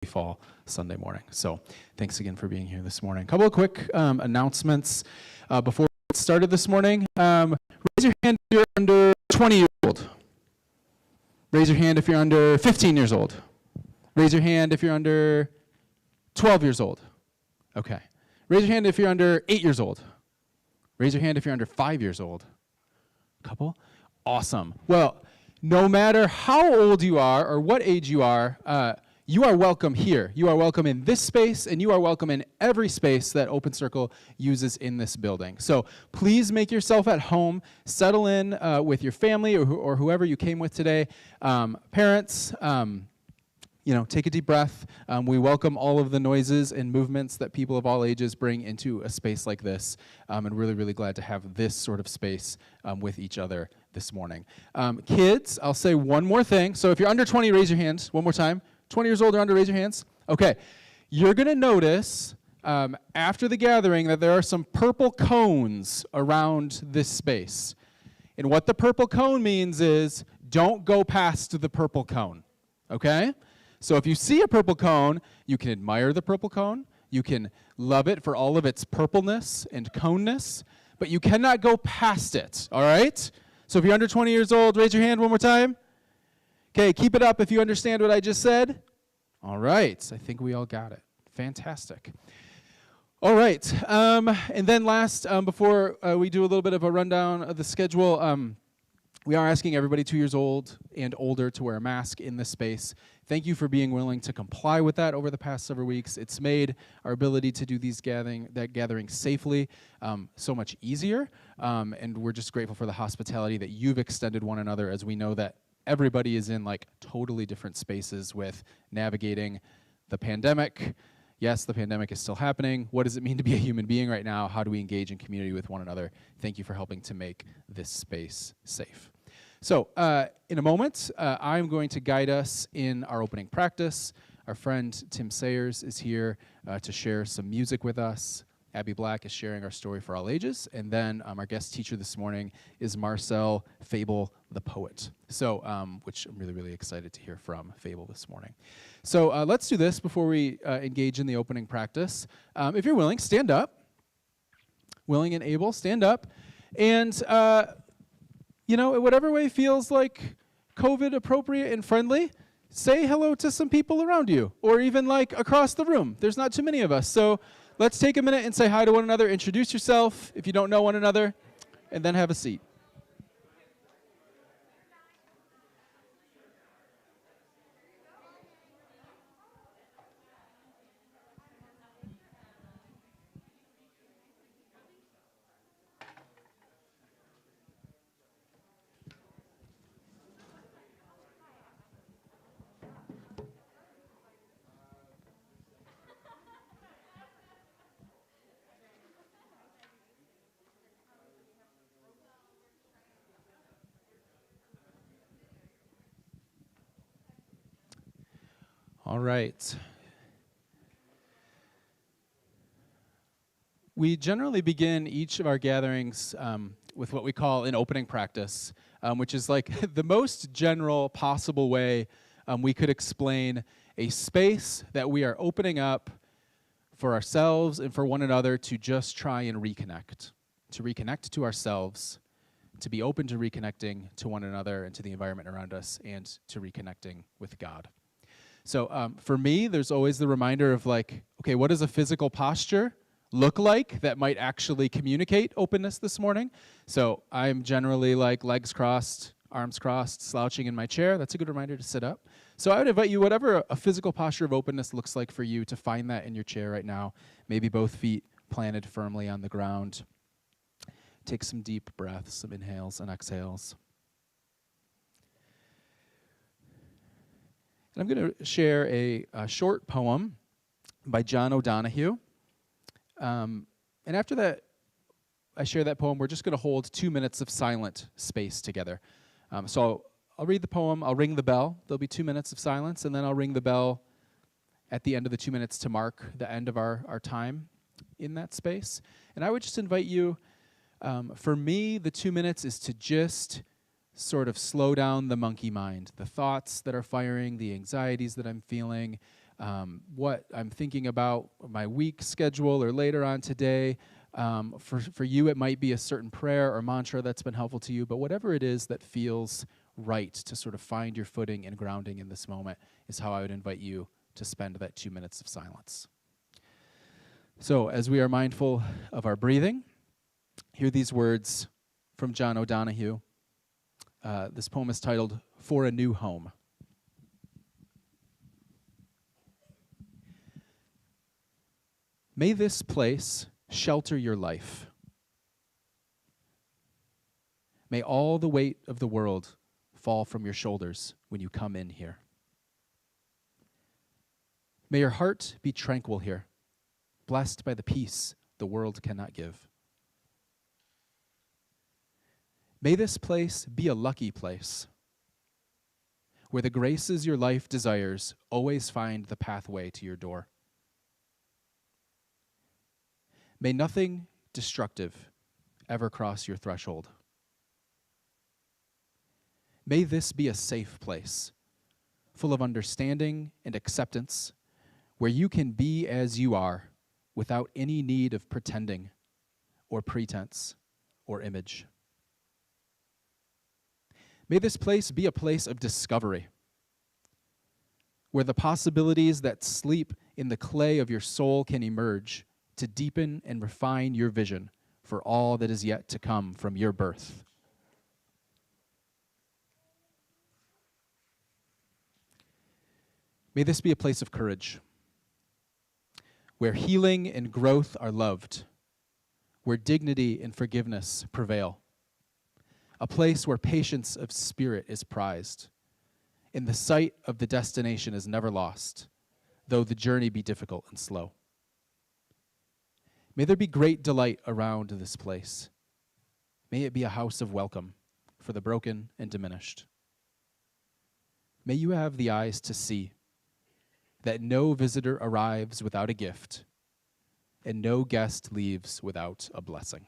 fall Sunday morning. So thanks again for being here this morning. A couple of quick announcements before we get started this morning. Raise your hand if you're under 20 years old. Raise your hand if you're under 15 years old. Raise your hand if you're under 12 years old. Okay. Raise your hand if you're under 8 years old. Raise your hand if you're under 5 years old. Couple? Awesome. Well, no matter how old you are or what age you are welcome here. You are welcome in this space, and you are welcome in every space that Open Circle uses in this building. So please make yourself at home. Settle in with your family or whoever you came with today. Parents, take a deep breath. We welcome all of the noises and movements that people of all ages bring into a space like this, and really, really glad to have this sort of space with each other this morning. Kids, I'll say one more thing. So if you're under 20, raise your hand one more time. 20 years old or under, raise your hands. Okay. You're going to notice after the gathering that there are some purple cones around this space. And what the purple cone means is don't go past the purple cone. Okay? So if you see a purple cone, you can admire the purple cone. You can love it for all of its purpleness and coneness, but you cannot go past it. All right? So if you're under 20 years old, raise your hand one more time. Okay, keep it up if you understand what I just said. All right, I think we all got it. Fantastic. All right, and then last, before we do a little bit of a rundown of the schedule, we are asking everybody 2 years old and older to wear a mask in this space. Thank you for being willing to comply with that over the past several weeks. It's made our ability to do these gatherings safely so much easier, and we're just grateful for the hospitality that you've extended one another, as we know that everybody is in like totally different spaces with navigating the pandemic. Yes, the pandemic is still happening. What does it mean to be a human being right now? How do we engage in community with one another? Thank you for helping to make this space safe. So in a moment, I'm going to guide us in our opening practice. Our friend Tim Sayers is here to share some music with us. Abby Black is sharing our story for all ages. And then our guest teacher this morning is Marcel Fable, the poet. So, which I'm really, really excited to hear from Fable this morning. So let's do this before we engage in the opening practice. If you're willing, stand up. Willing and able, stand up. And, in whatever way feels like COVID appropriate and friendly, say hello to some people around you, or even like across the room. There's not too many of us. So let's take a minute and say hi to one another. Introduce yourself if you don't know one another, and then have a seat. All right. We generally begin each of our gatherings with what we call an opening practice, which is like the most general possible way we could explain a space that we are opening up for ourselves and for one another to just try and reconnect to ourselves, to be open to reconnecting to one another and to the environment around us, and to reconnecting with God. So for me, there's always the reminder of like, okay, what does a physical posture look like that might actually communicate openness this morning? So I'm generally like legs crossed, arms crossed, slouching in my chair. That's a good reminder to sit up. So I would invite you, whatever a physical posture of openness looks like for you, to find that in your chair right now. Maybe both feet planted firmly on the ground. Take some deep breaths, some inhales and exhales. And I'm going to share a short poem by John O'Donohue. And after that, I share that poem, we're just going to hold 2 minutes of silent space together. So I'll read the poem, I'll ring the bell. There'll be 2 minutes of silence, and then I'll ring the bell at the end of the 2 minutes to mark the end of our time in that space. And I would just invite you, for me, the 2 minutes is to just sort of slow down the monkey mind, the thoughts that are firing, the anxieties that I'm feeling, what I'm thinking about, my week schedule, or later on today. For you, it might be a certain prayer or mantra that's been helpful to you, but whatever it is that feels right to sort of find your footing and grounding in this moment is how I would invite you to spend that 2 minutes of silence. So, as we are mindful of our breathing, hear these words from John O'Donohue. This poem is titled, "For a New Home." May this place shelter your life. May all the weight of the world fall from your shoulders when you come in here. May your heart be tranquil here, blessed by the peace the world cannot give. May this place be a lucky place, where the graces your life desires always find the pathway to your door. May nothing destructive ever cross your threshold. May this be a safe place, full of understanding and acceptance, where you can be as you are without any need of pretending or pretense or image. May this place be a place of discovery, where the possibilities that sleep in the clay of your soul can emerge to deepen and refine your vision for all that is yet to come from your birth. May this be a place of courage, where healing and growth are loved, where dignity and forgiveness prevail, a place where patience of spirit is prized, and the sight of the destination is never lost, though the journey be difficult and slow. May there be great delight around this place. May it be a house of welcome for the broken and diminished. May you have the eyes to see that no visitor arrives without a gift, and no guest leaves without a blessing.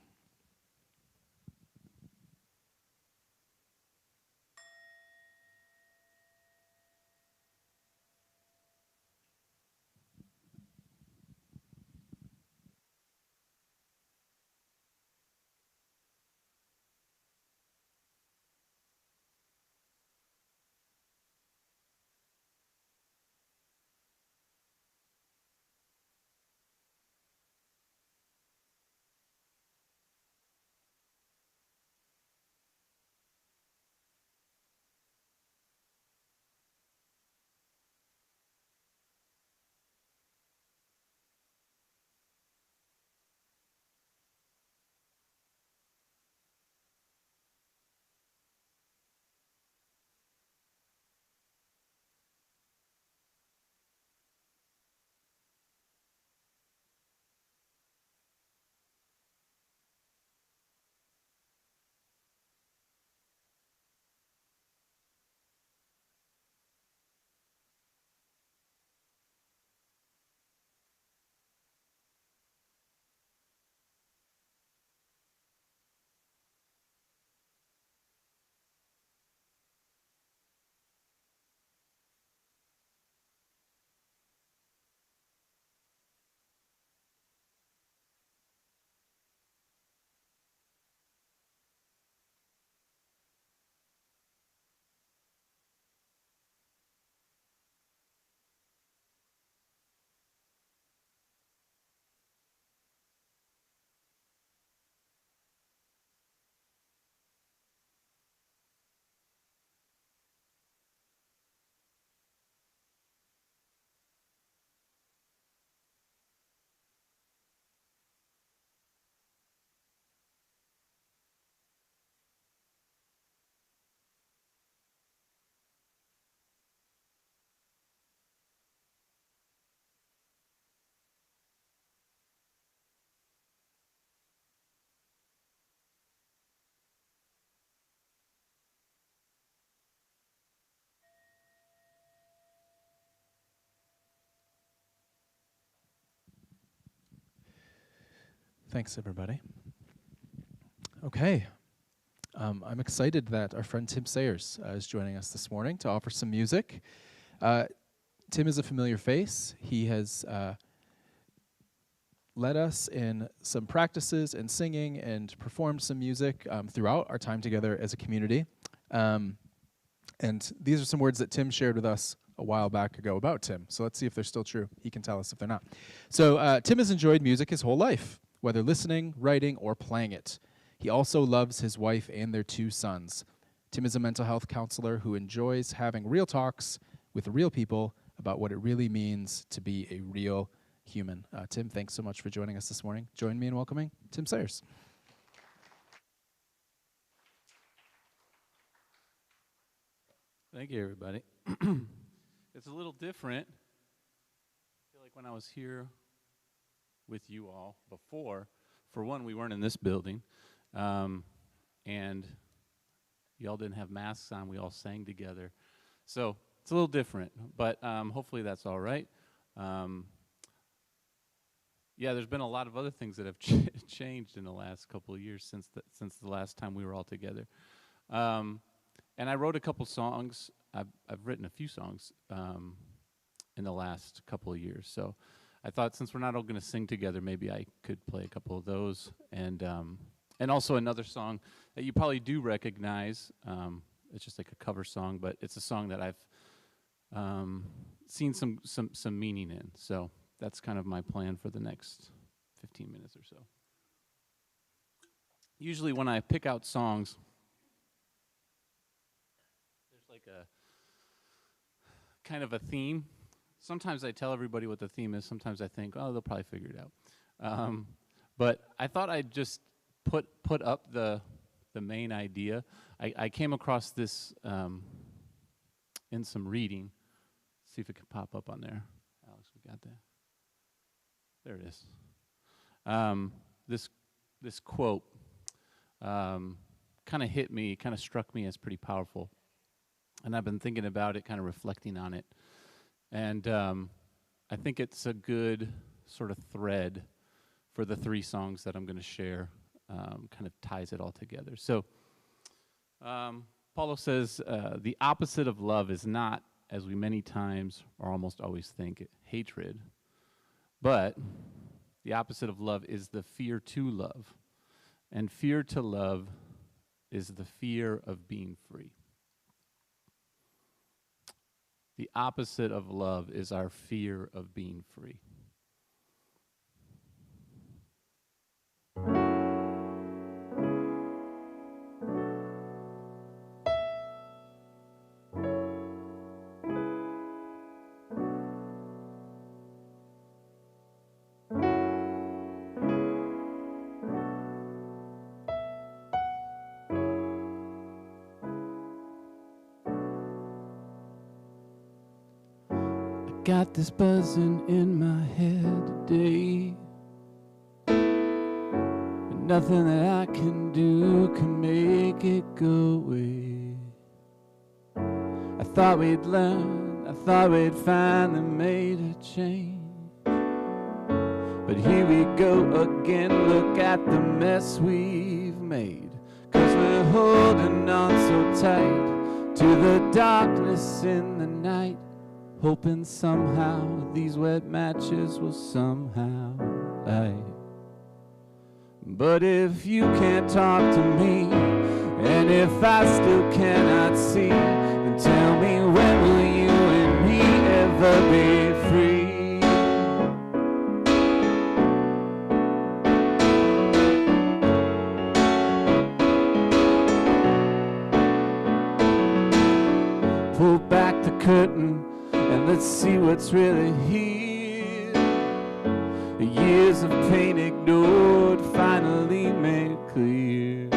Thanks, everybody. Okay. I'm excited that our friend Tim Sayers is joining us this morning to offer some music. Tim is a familiar face. He has led us in some practices and singing and performed some music throughout our time together as a community. And these are some words that Tim shared with us a while back ago about Tim. So let's see if they're still true. He can tell us if they're not. So Tim has enjoyed music his whole life, whether listening, writing, or playing it. He also loves his wife and their 2 sons. Tim is a mental health counselor who enjoys having real talks with real people about what it really means to be a real human. Tim, thanks so much for joining us this morning. Join me in welcoming Tim Sayers. Thank you, everybody. It's a little different. I feel like when I was here with you all before, for one, we weren't in this building, and y'all didn't have masks on. We all sang together. So it's a little different, but hopefully that's all right. Yeah, there's been a lot of other things that have changed in the last couple of years since the last time we were all together. And I wrote a couple songs. I've written a few songs in the last couple of years. So I thought since we're not all going to sing together, maybe I could play a couple of those. And also another song that you probably do recognize. It's just like a cover song, but it's a song that I've seen some meaning in. So that's kind of my plan for the next 15 minutes or so. Usually when I pick out songs, there's like a kind of a theme. Sometimes I tell everybody what the theme is. Sometimes I think, oh, they'll probably figure it out. But I thought I'd just put up the main idea. I came across this in some reading. See if it can pop up on there. Alex, we got that. There it is. This quote kind of hit me, kind of struck me as pretty powerful. And I've been thinking about it, kind of reflecting on it. And I think it's a good sort of thread for the 3 songs that I'm going to share, kind of ties it all together. So Paulo says, the opposite of love is not, as we many times or almost always think, hatred, but the opposite of love is the fear to love. And fear to love is the fear of being free. The opposite of love is our fear of being free. Got this buzzing in my head today, but nothing that I can do can make it go away. I thought we'd learn, I thought we'd finally made a change, but here we go again, look at the mess we've made, 'cause we're holding on so tight to the darkness in the night, hoping somehow these wet matches will somehow light. But if you can't talk to me, and if I still cannot see, then tell me, when will you and me ever be free? Pull back the curtain and let's see what's really here. The years of pain ignored, finally made clear.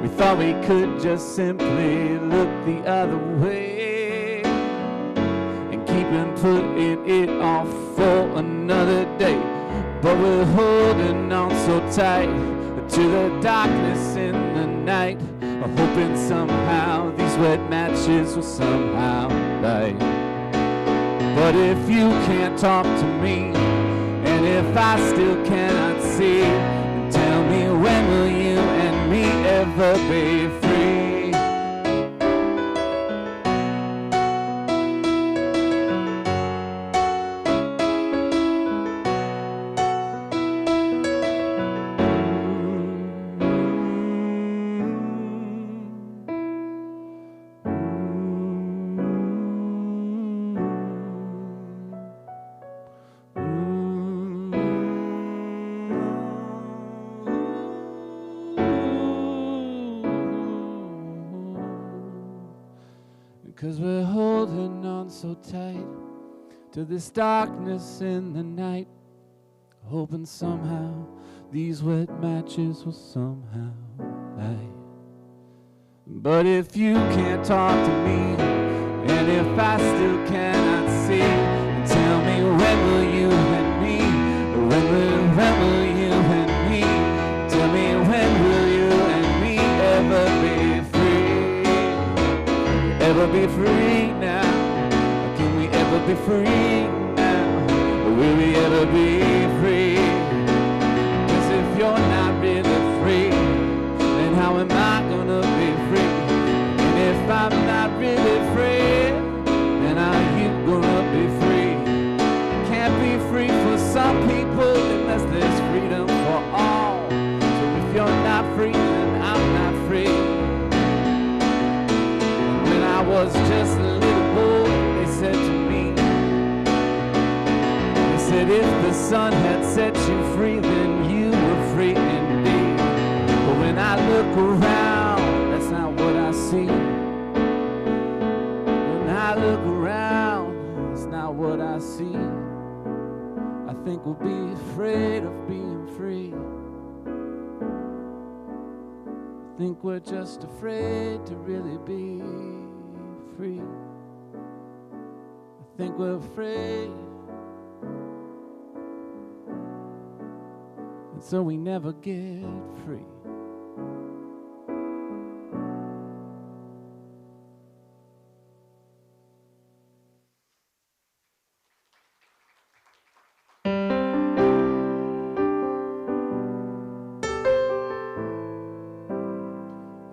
We thought we could just simply look the other way and keep on putting it off for another day. But we're holding on so tight to the darkness in the night, hoping somehow these wet matches will somehow light. But if you can't talk to me, and if I still cannot see, then tell me, when will you and me ever be free? 'cause we're holding on so tight to this darkness in the night, hoping somehow these wet matches will somehow light. But if you can't talk to me, and if I still cannot see, then tell me, when will you and me, when will you and me, tell me, when will you and me ever be free? Ever be free now? Can we ever be free now? Will we ever be free? 'Cause if you're not really free, then how am I gonna be free? And if I'm not really free, then how are you gonna be free? Can't be free for some people unless there's freedom for all. So if you're not free, then I'm not free. When I was just a little boy, they said to me, they said, if the sun had set you free, then you were free indeed. But when I look around, that's not what I see. When I look around, it's not what I see. I think we'll be afraid of being free. I think we're just afraid to really be free. I think we're afraid, and so we never get free.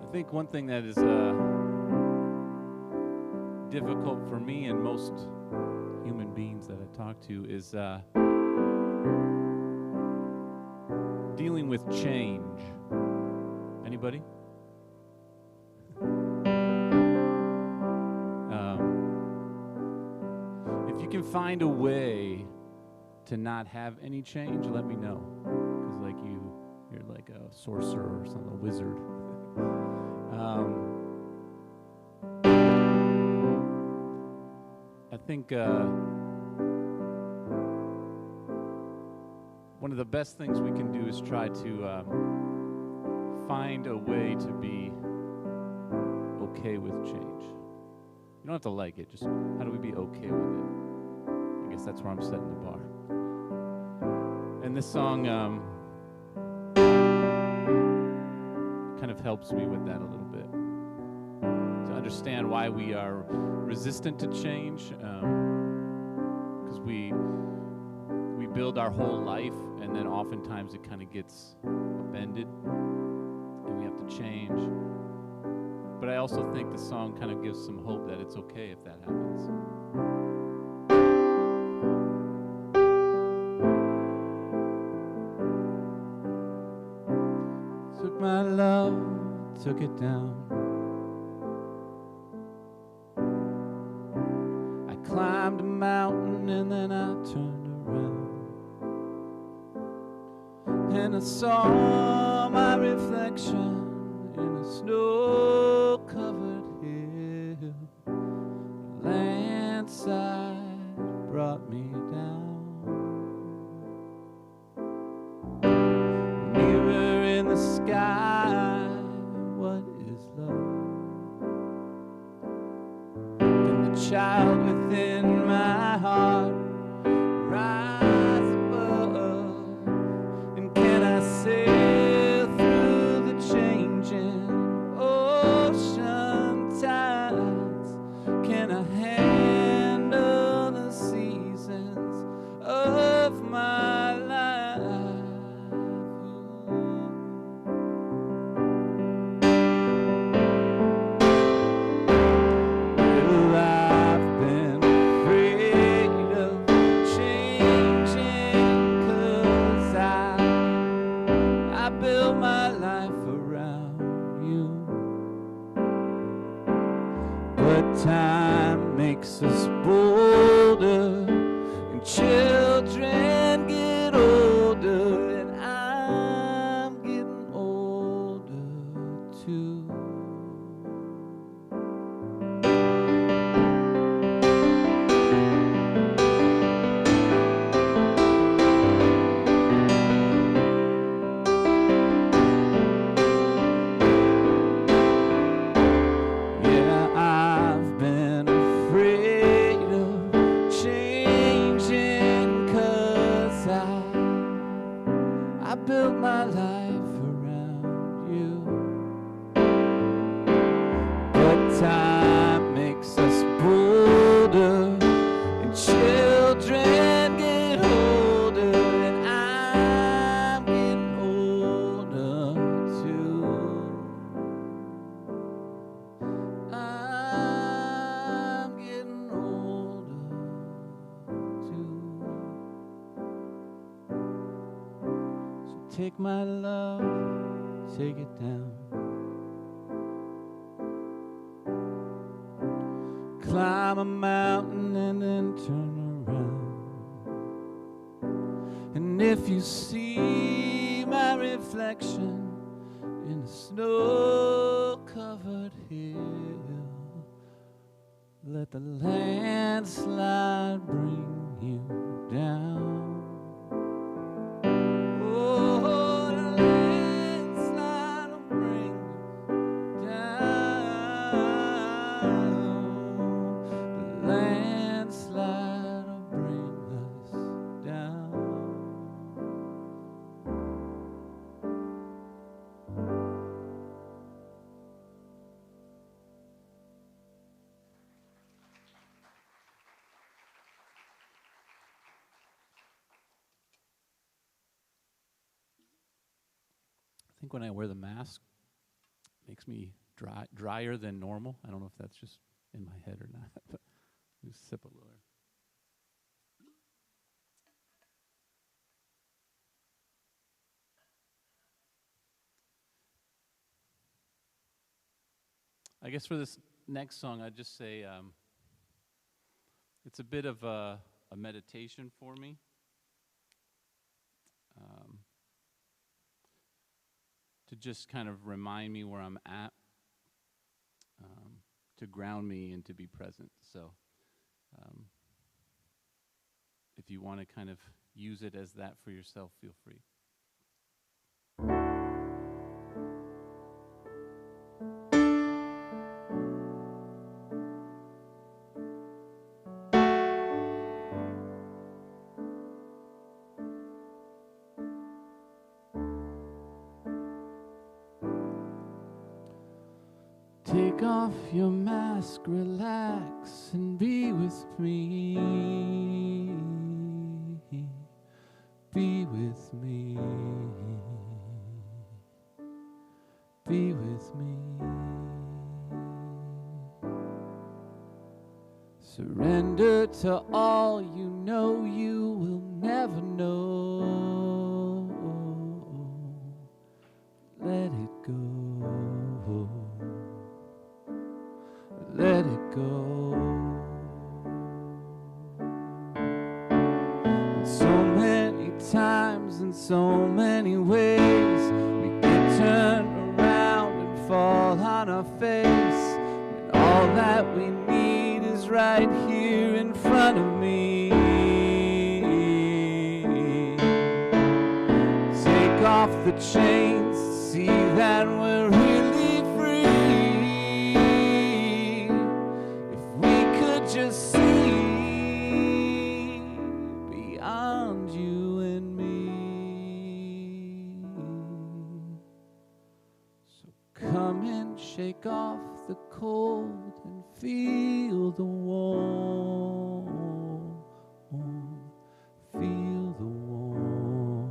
I think one thing that is difficult for me and most human beings that I talk to is dealing with change. Anybody? If you can find a way to not have any change, let me know. Because like you're like a sorcerer or something, a wizard. I think one of the best things we can do is try to find a way to be okay with change. You don't have to like it, just how do we be okay with it? I guess that's where I'm setting the bar. And this song kind of helps me with that a little bit. To understand why we are resistant to change, because we build our whole life, and then oftentimes it kind of gets upended, and we have to change. But I also think the song kind of gives some hope that it's okay if that happens. Took my love, took it down. I climbed a mountain and then I turned around, and I saw my reflection in a snow-covered hill. The landslide brought me down. Mirror in the sky, what is love? Can the child within my heart rise above? And can I sail through the changing ocean tides? Can I handle the seasons of my life? Well, I've been afraid of changing, 'cause I built my life around you. But time makes us bolder, and children get take my love, take it down. Climb a mountain and then turn around. And if you see my reflection in a snow-covered hill, let the landslide bring you down. Oh, the landslide will bring you down. The landslide will bring us down. I think when I wear the mask, it makes me drier than normal. I don't know if that's just in my head or not, but just sip a little. I guess for this next song, I'd just say it's a bit of a meditation for me. To just kind of remind me where I'm at, to ground me and to be present. So if you want to kind of use it as that for yourself, feel free. Take off your mask, relax, and be with me. Be with me. Be with me. Surrender to all you know you will never know. Let it go. Let it go. So many times in so many ways we get turned around and fall on our face, when all that we need is right here in front of me. Take off the chains, see that we're really free. Just see beyond you and me. So come and shake off the cold and feel the warm. Feel the warm.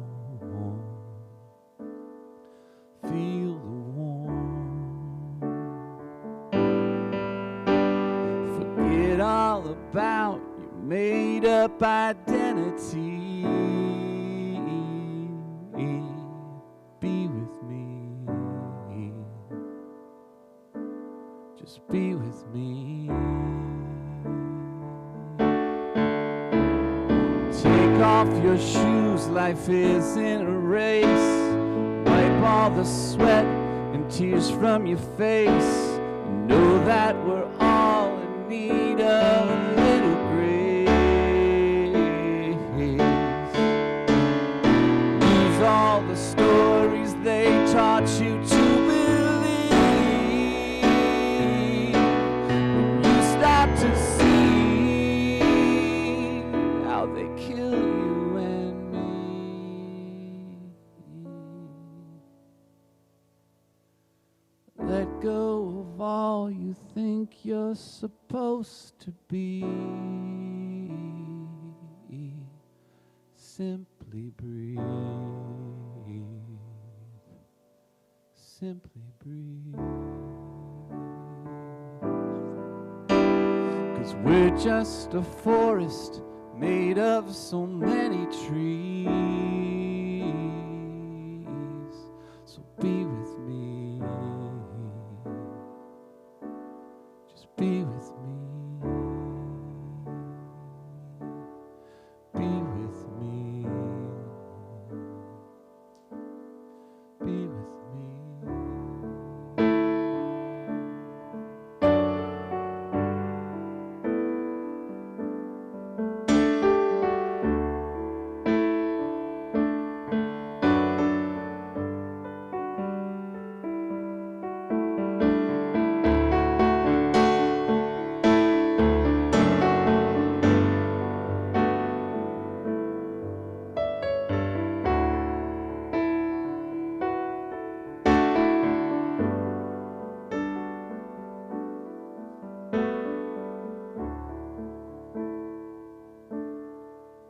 Feel the all about your made-up identity. Be with me. Just be with me. Take off your shoes, life isn't a race. Wipe all the sweat and tears from your face. Know that we're all in need of a little grace. Lose all the stories they taught you to believe. When you stop to see how they kill you and me. Let go of all you think you're supposed to be. Simply breathe. Simply breathe. 'Cause we're just a forest made of so many trees.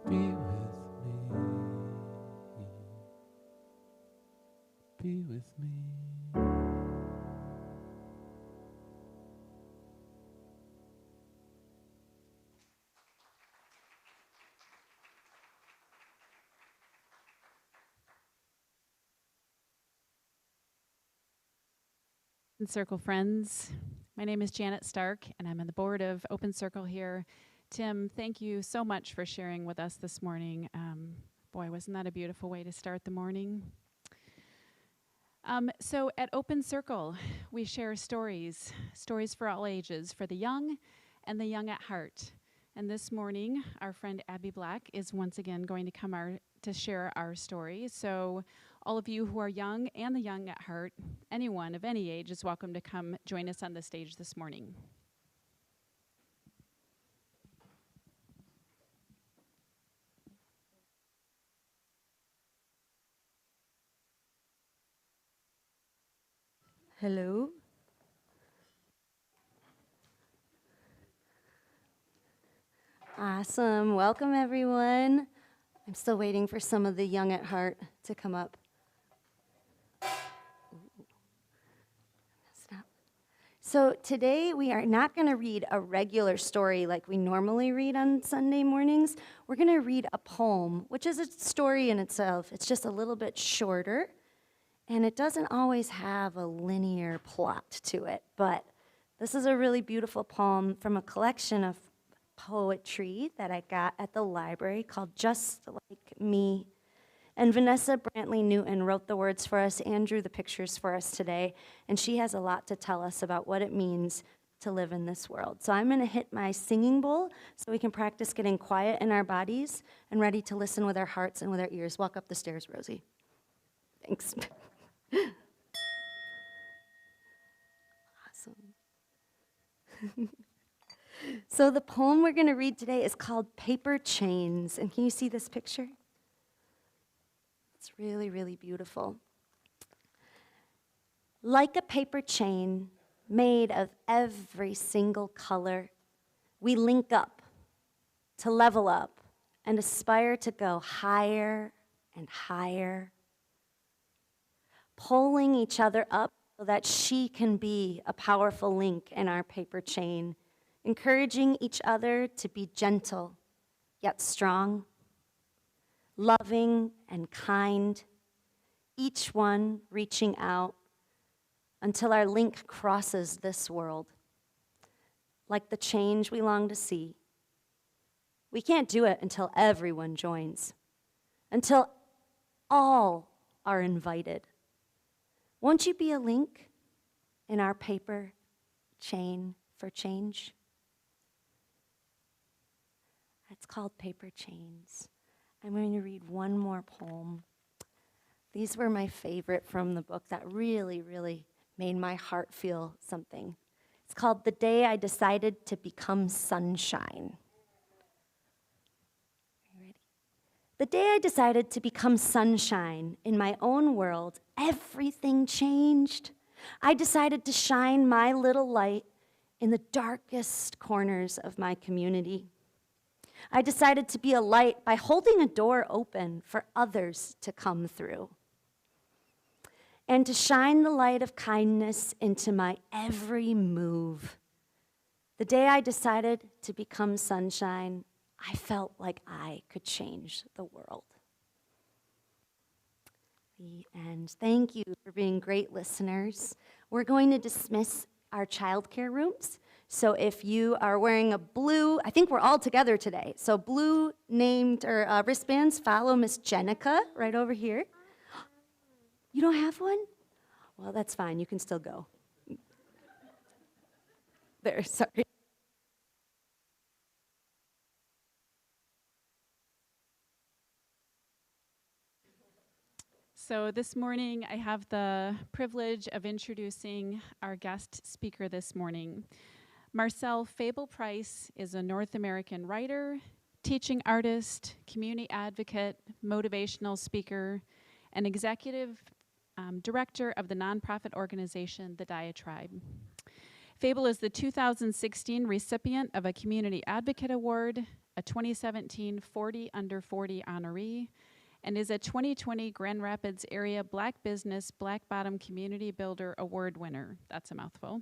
Be with me. Be with me. Circle friends. My name is Janet Stark, and I'm on the board of Open Circle here. Tim, thank you so much for sharing with us this morning. Boy, wasn't that a beautiful way to start the morning? So at Open Circle, we share stories for all ages, for the young and the young at heart. And this morning, our friend Abby Black is once again going to come to share our story. So all of you who are young and the young at heart, anyone of any age is welcome to come join us on the stage this morning. Hello. Awesome. Welcome, everyone. I'm still waiting for some of the young at heart to come up. Stop. So today we are not going to read a regular story like we normally read on Sunday mornings. We're going to read a poem, which is a story in itself. It's just a little bit shorter, and it doesn't always have a linear plot to it. But this is a really beautiful poem from a collection of poetry that I got at the library called Just Like Me. And Vanessa Brantley Newton wrote the words for us and drew the pictures for us today. And she has a lot to tell us about what it means to live in this world. So I'm going to hit my singing bowl so we can practice getting quiet in our bodies and ready to listen with our hearts and with our ears. Walk up the stairs, Rosie. Thanks. Awesome. So the poem we're going to read today is called Paper Chains. And can you see this picture? It's really, really beautiful. Like a paper chain made of every single color, we link up to level up and aspire to go higher and higher, pulling each other up so that she can be a powerful link in our paper chain, encouraging each other to be gentle, yet strong, loving and kind, each one reaching out until our link crosses this world. Like the change we long to see. We can't do it until everyone joins, until all are invited. Won't you be a link in our paper chain for change? It's called Paper Chains. I'm going to read one more poem. These were my favorite from the book that really, really made my heart feel something. It's called The Day I Decided to Become Sunshine. Are you ready? The day I decided to become sunshine in my own world, everything changed. I decided to shine my little light in the darkest corners of my community. I decided to be a light by holding a door open for others to come through. And to shine the light of kindness into my every move. The day I decided to become sunshine, I felt like I could change the world. The end. Thank you for being great listeners. We're going to dismiss our childcare rooms. So if you are wearing a blue, I think we're all together today. So blue named or wristbands, follow Miss Jenica right over here. You don't have one? Well, that's fine. You can still go. There, sorry. So this morning, I have the privilege of introducing our guest speaker this morning. Marcel Fable Price is a North American writer, teaching artist, community advocate, motivational speaker, and executive director of the nonprofit organization, The Diatribe. Fable is the 2016 recipient of a Community Advocate Award a 2017 40 Under 40 honoree, and is a 2020 Grand Rapids Area Black Business Black Bottom Community Builder Award winner. That's a mouthful.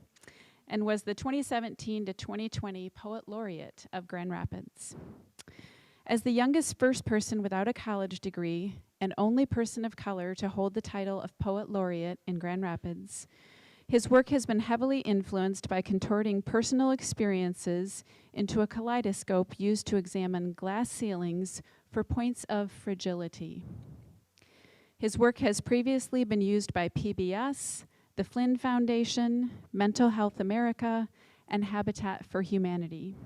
And was the 2017 to 2020 Poet Laureate of Grand Rapids. As the youngest first person without a college degree and only person of color to hold the title of Poet Laureate in Grand Rapids, his work has been heavily influenced by contorting personal experiences into a kaleidoscope used to examine glass ceilings for points of fragility. His work has previously been used by PBS, the Flynn Foundation, Mental Health America, and Habitat for Humanity.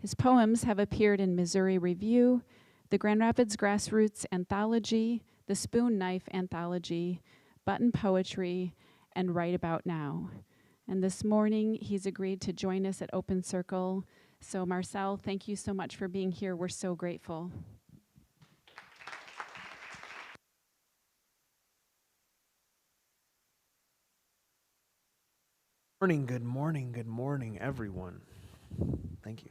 His poems have appeared in Missouri Review, the Grand Rapids Grassroots Anthology, the Spoon Knife Anthology, Button Poetry, and Right About Now. And this morning, he's agreed to join us at Open Circle. So Marcel, thank you so much for being here. We're so grateful. Good morning, everyone. Thank you.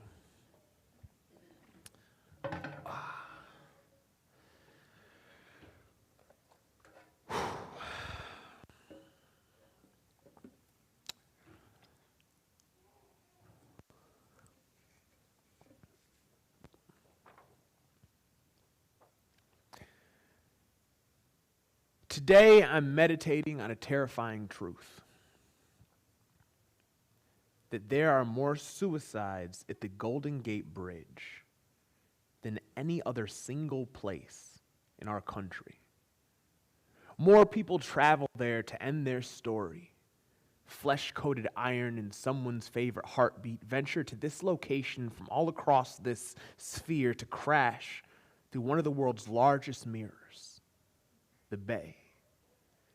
Today, I'm meditating on a terrifying truth. That there are more suicides at the Golden Gate Bridge than any other single place in our country. More people travel there to end their story. Flesh-coated iron in someone's favorite heartbeat venture to this location from all across this sphere to crash through one of the world's largest mirrors, the Bay.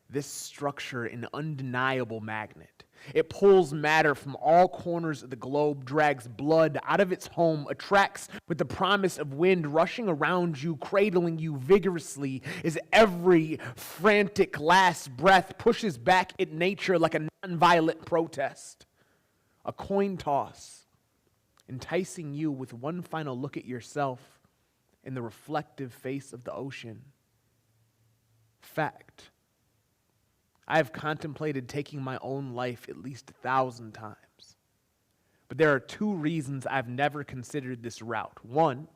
This structure, an undeniable magnet. It pulls matter from all corners of the globe, drags blood out of its home, attracts with the promise of wind rushing around you, cradling you vigorously as every frantic last breath pushes back at nature like a nonviolent protest. A coin toss, enticing you with one final look at yourself in the reflective face of the ocean. Fact. I have contemplated taking my own life at least 1,000 times. But there are two reasons I've never considered this route. One,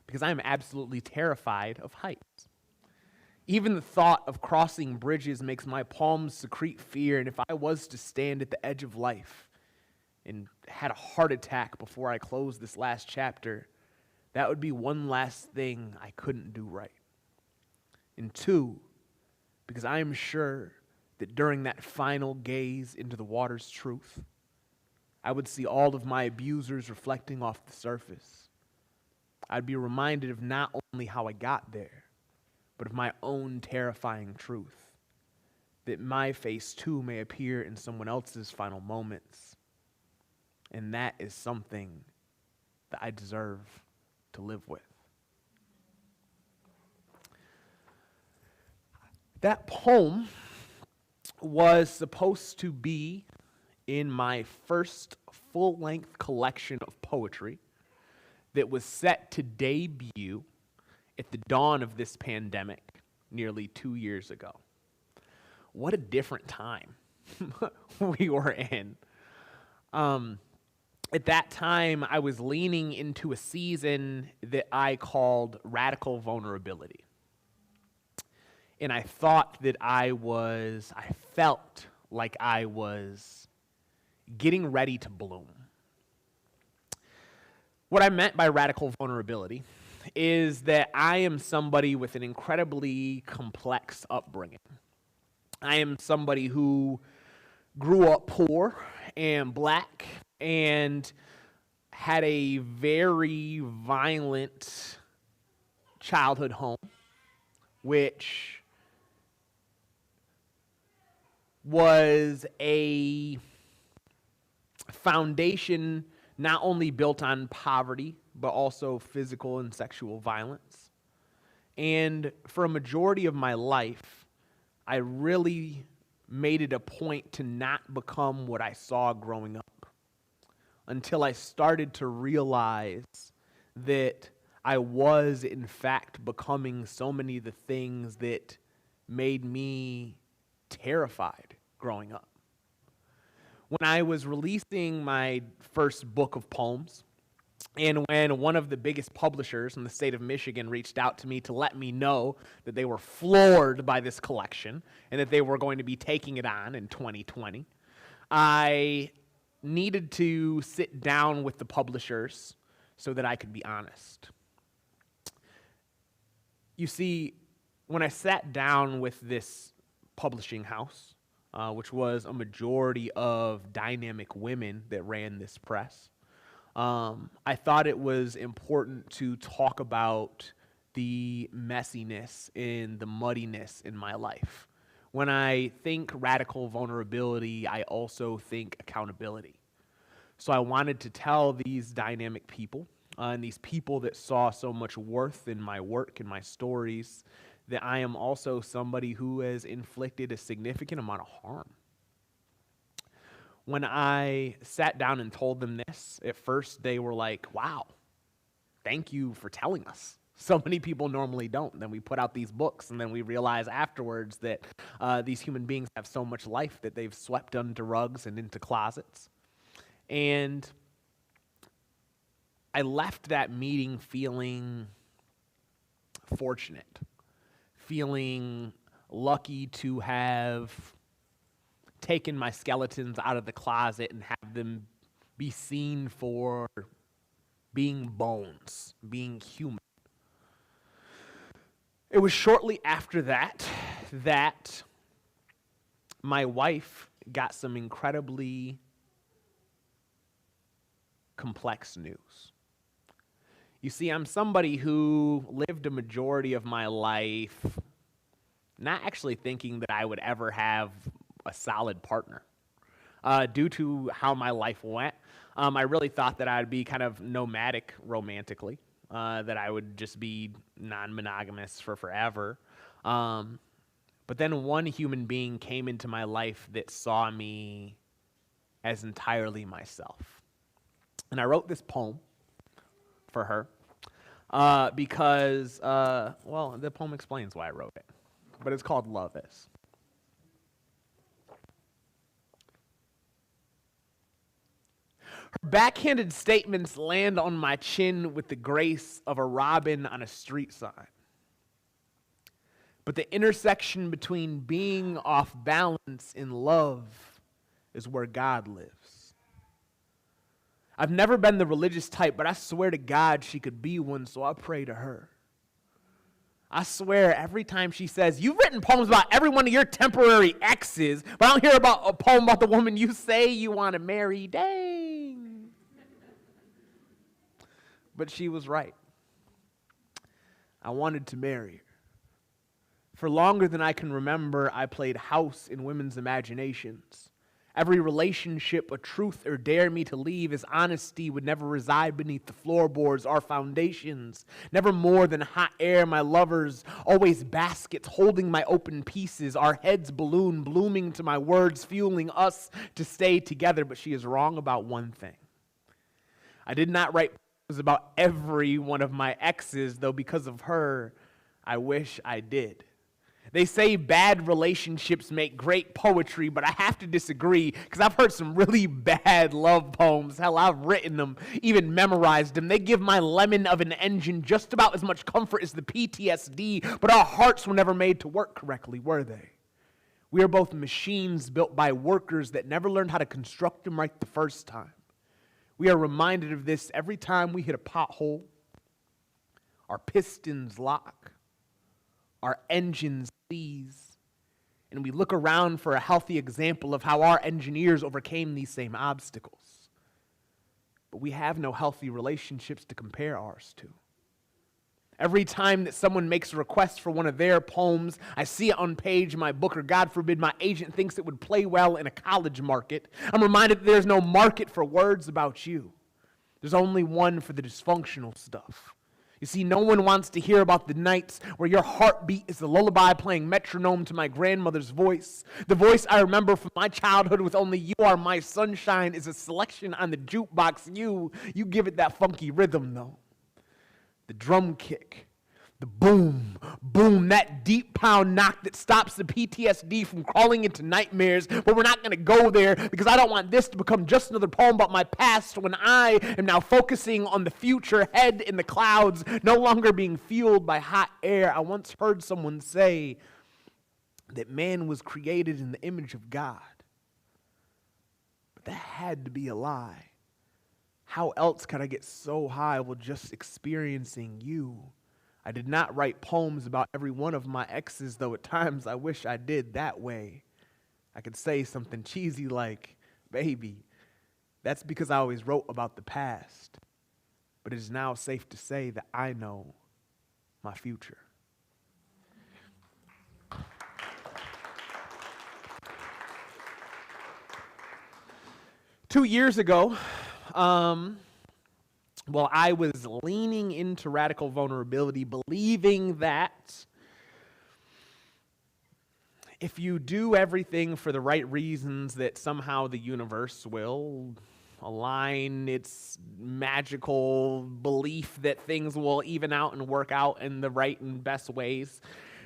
because I am absolutely terrified of heights. Even the thought of crossing bridges makes my palms secrete fear, and if I was to stand at the edge of life and had a heart attack before I closed this last chapter, that would be one last thing I couldn't do right. And two, because I am sure that during that final gaze into the water's truth, I would see all of my abusers reflecting off the surface. I'd be reminded of not only how I got there, but of my own terrifying truth, that my face too may appear in someone else's final moments. And that is something that I deserve to live with. That poem was supposed to be in my first full-length collection of poetry that was set to debut at the dawn of this pandemic nearly 2 years ago. What a different time we were in. At that time, I was leaning into a season that I called radical vulnerability. And I thought that I felt like I was getting ready to bloom. What I meant by radical vulnerability is that I am somebody with an incredibly complex upbringing. I am somebody who grew up poor and black and had a very violent childhood home, which was a foundation not only built on poverty, but also physical and sexual violence. And for a majority of my life, I really made it a point to not become what I saw growing up until I started to realize that I was, in fact, becoming so many of the things that made me terrified growing up. When I was releasing my first book of poems, and when one of the biggest publishers in the state of Michigan reached out to me to let me know that they were floored by this collection and that they were going to be taking it on in 2020, I needed to sit down with the publishers so that I could be honest. You see, when I sat down with this publishing house, which was a majority of dynamic women that ran this press, I thought it was important to talk about the messiness and the muddiness in my life. When I think radical vulnerability, I also think accountability. So I wanted to tell these dynamic people, and these people that saw so much worth in my work and my stories, that I am also somebody who has inflicted a significant amount of harm. When I sat down and told them this, at first they were like, wow, thank you for telling us. So many people normally don't. Then we put out these books, and then we realize afterwards that these human beings have so much life that they've swept under rugs and into closets. And I left that meeting feeling fortunate, feeling lucky to have taken my skeletons out of the closet and have them be seen for being bones, being human. It was shortly after that that my wife got some incredibly complex news. You see, I'm somebody who lived a majority of my life not actually thinking that I would ever have a solid partner. Due to how my life went, I really thought that I'd be kind of nomadic romantically, that I would just be non-monogamous for forever. But then one human being came into my life that saw me as entirely myself. And I wrote this poem for her because, well, the poem explains why I wrote it, but it's called Love Is. Her backhanded statements land on my chin with the grace of a robin on a street sign. But the intersection between being off balance and love is where God lives. I've never been the religious type, but I swear to God she could be one, so I pray to her. I swear every time she says, you've written poems about every one of your temporary exes, but I don't hear about a poem about the woman you say you want to marry. Dang. But she was right. I wanted to marry her. For longer than I can remember, I played house in women's imaginations. Every relationship, a truth or dare me to leave, as honesty would never reside beneath the floorboards, our foundations. Never more than hot air, my lovers, always baskets holding my open pieces, our heads balloon, blooming to my words, fueling us to stay together. But she is wrong about one thing. I did not write poems about every one of my exes, though because of her, I wish I did. They say bad relationships make great poetry, but I have to disagree because I've heard some really bad love poems. Hell, I've written them, even memorized them. They give my lemon of an engine just about as much comfort as the PTSD, but our hearts were never made to work correctly, were they? We are both machines built by workers that never learned how to construct them right the first time. We are reminded of this every time we hit a pothole, our pistons lock, our engines seize, and we look around for a healthy example of how our engineers overcame these same obstacles. But we have no healthy relationships to compare ours to. Every time that someone makes a request for one of their poems, I see it on page in my book, or God forbid my agent thinks it would play well in a college market. I'm reminded that there's no market for words about you. There's only one for the dysfunctional stuff. You see, no one wants to hear about the nights where your heartbeat is the lullaby playing metronome to my grandmother's voice. The voice I remember from my childhood with Only You Are My Sunshine is a selection on the jukebox. You give it that funky rhythm, though. the drum kick, the boom, boom, that deep pound knock that stops the PTSD from crawling into nightmares. But we're not going to go there because I don't want this to become just another poem about my past when I am now focusing on the future, head in the clouds, no longer being fueled by hot air. I once heard someone say that man was created in the image of God. But that had to be a lie. How else could I get so high while just experiencing you? I did not write poems about every one of my exes, though at times I wish I did that way. I could say something cheesy like, baby, that's because I always wrote about the past. But it is now safe to say that I know my future. Two years ago, I was leaning into radical vulnerability, believing that if you do everything for the right reasons, that somehow the universe will align its magical belief that things will even out and work out in the right and best ways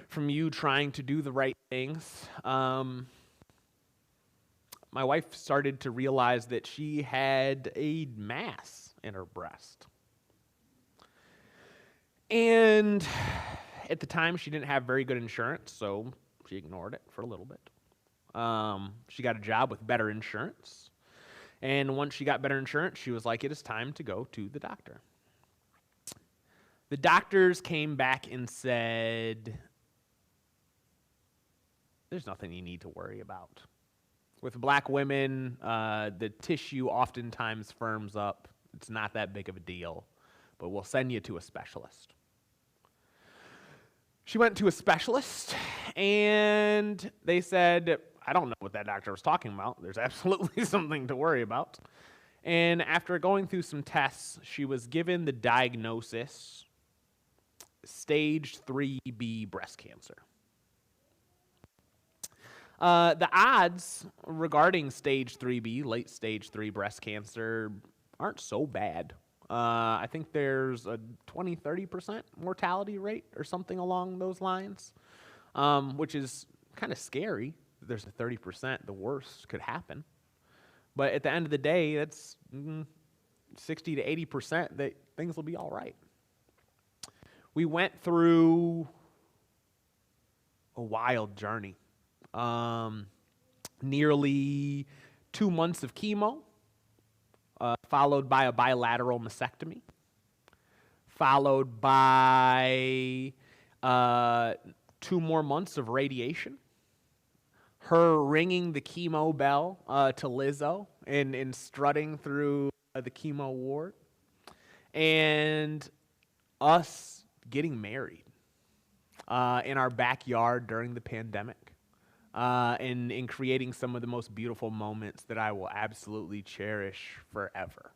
from you trying to do the right things. My wife started to realize that she had a mass in her breast. And at the time, she didn't have very good insurance, so she ignored it for a little bit. She got a job with better insurance. And once she got better insurance, she was like, it is time to go to the doctor. The doctors came back and said, there's nothing you need to worry about. With black women, the tissue oftentimes firms up. It's not that big of a deal, but we'll send you to a specialist. She went to a specialist, and they said, I don't know what that doctor was talking about. There's absolutely something to worry about. And after going through some tests, she was given the diagnosis, stage 3B breast cancer. The odds regarding stage 3B, late stage 3 breast cancer, aren't so bad. I think there's a 20-30% mortality rate or something along those lines, which is kind of scary. There's a 30%, the worst could happen. But at the end of the day, that's 60 to 80% that things will be all right. We went through a wild journey. Nearly 2 months of chemo, followed by a bilateral mastectomy, followed by 2 more months of radiation, her ringing the chemo bell to Lizzo and strutting through the chemo ward, and us getting married in our backyard during the pandemic. And creating some of the most beautiful moments that I will absolutely cherish forever.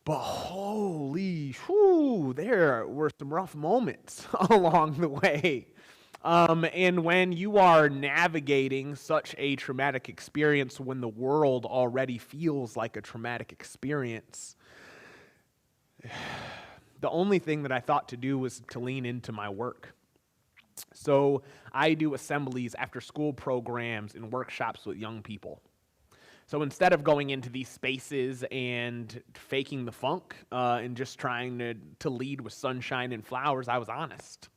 But holy, there were some rough moments along the way. And when you are navigating such a traumatic experience, when the world already feels like a traumatic experience, the only thing that I thought to do was to lean into my work. So I do assemblies, after school programs, and workshops with young people. So instead of going into these spaces and faking the funk and just trying to lead with sunshine and flowers, I was honest.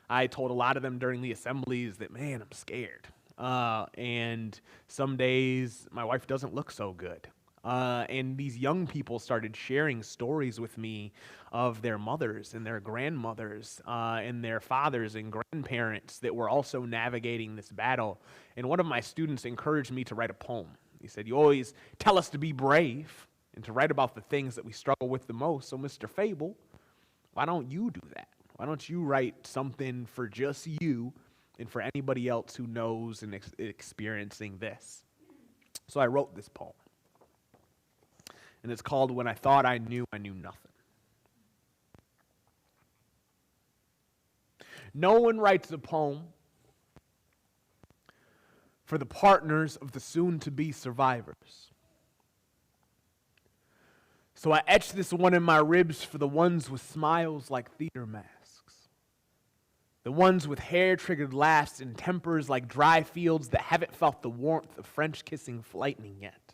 I told a lot of them during the assemblies that, man, I'm scared. And some days my wife doesn't look so good. And these young people started sharing stories with me of their mothers and their grandmothers and their fathers and grandparents that were also navigating this battle. And one of my students encouraged me to write a poem. He said, you always tell us to be brave and to write about the things that we struggle with the most. So Mr. Fable, why don't you do that? Why don't you write something for just you and for anybody else who knows and experiencing this? So I wrote this poem. And it's called When I Thought I Knew Nothing. No one writes a poem for the partners of the soon-to-be survivors. So I etched this one in my ribs for the ones with smiles like theater masks. The ones with hair-triggered laughs and tempers like dry fields that haven't felt the warmth of French-kissing lightning yet.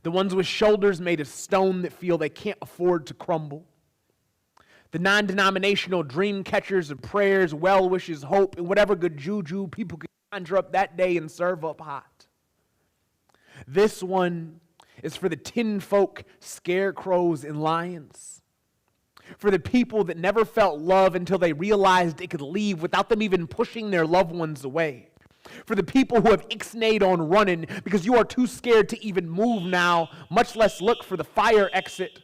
The ones with shoulders made of stone that feel they can't afford to crumble. The non-denominational dream catchers of prayers, well wishes, hope, and whatever good juju people could conjure up that day and serve up hot. This one is for the tin folk, scarecrows, and lions. For the people that never felt love until they realized it could leave without them even pushing their loved ones away. For the people who have ixnayed on running because you are too scared to even move now, much less look for the fire exit,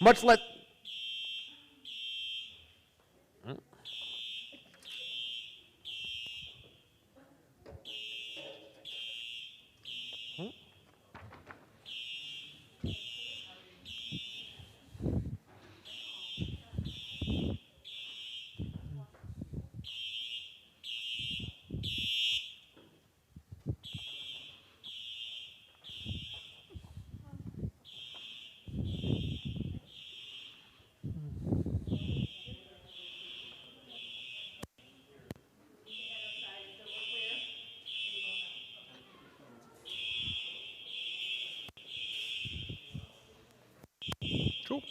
much less... Cool.